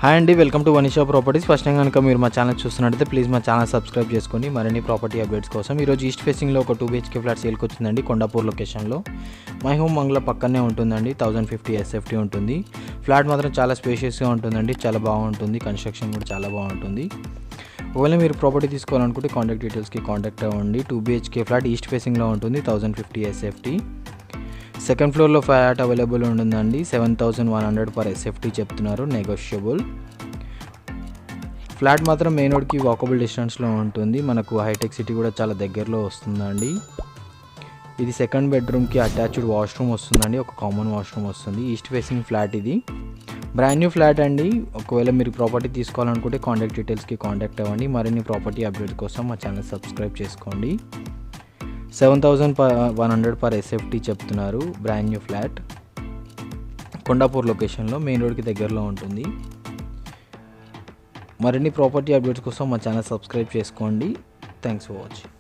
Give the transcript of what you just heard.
Hi అండి, welcome to Vanisha properties. First time కనుక మీరు మా ఛానల్ చూస్తున్నట్టయితే ప్లీజ్ మా ఛానల్ సబ్స్క్రైబ్ చేసుకోండి మరిన్ని ప్రాపర్టీ అప్డేట్స్ కోసం. ఈరోజు ఈస్ట్ ఫేసింగ్లో ఒక 2 BHK ఫ్లాట్ సేల్కి వచ్చిందండి. కొండాపూర్ లొకేషన్లో మై హోమ్ మంగళ పక్కనే ఉంటుందండి. 1050 SFT ఉంటుంది. ఫ్లాట్ మాత్రం చాలా స్పేషియస్గా ఉంటుందండి, చాలా బాగుంటుంది. కన్స్ట్రక్షన్ కూడా చాలా బాగుంటుంది. ఒకవేళ మీరు ప్రాపర్టీ తీసుకోవాలనుకుంటే కాంటాక్ట్ డీటెయిల్స్కి కాంటాక్ట్ అవ్వండి. 2 BHK ఫ్లాట్ ఈస్ట్ ఫేసింగ్లో ఉంటుంది. 1050 SFT. సెకండ్ ఫ్లోర్లో ఫ్లాట్ అవైలబుల్ ఉంటుందండి. 7100 పర్ SFT చెప్తున్నారు, నెగోషియబుల్. ఫ్లాట్ మాత్రం మెయిన్ రోడ్కి వాకబుల్ డిస్టెన్స్లో ఉంటుంది. మనకు హైటెక్ సిటీ కూడా చాలా దగ్గరలో వస్తుందండి. ఇది సెకండ్ బెడ్రూమ్కి అటాచ్డ్ వాష్రూమ్ వస్తుందండి, ఒక కామన్ వాష్రూమ్ వస్తుంది. ఈస్ట్ ఫేసింగ్ ఫ్లాట్ ఇది, బ్రాండ్ న్యూ ఫ్లాట్ అండి. ఒకవేళ మీరు ప్రాపర్టీ తీసుకోవాలనుకుంటే కాంటాక్ట్ డీటెయిల్స్కి కాంటాక్ట్ అవ్వండి. మరిన్ని ప్రాపర్టీ అప్డేట్ కోసం మా ఛానల్ సబ్స్క్రైబ్ చేసుకోండి. 7100 పర్ SFT చెప్తున్నారు. బ్రాండ్ న్యూ ఫ్లాట్ కొండాపూర్ లొకేషన్లో మెయిన్ రోడ్కి దగ్గరలో ఉంటుంది. మరిన్ని ప్రాపర్టీ అప్డేట్స్ కోసం మా ఛానల్ సబ్స్క్రైబ్ చేసుకోండి. Thanks for watching.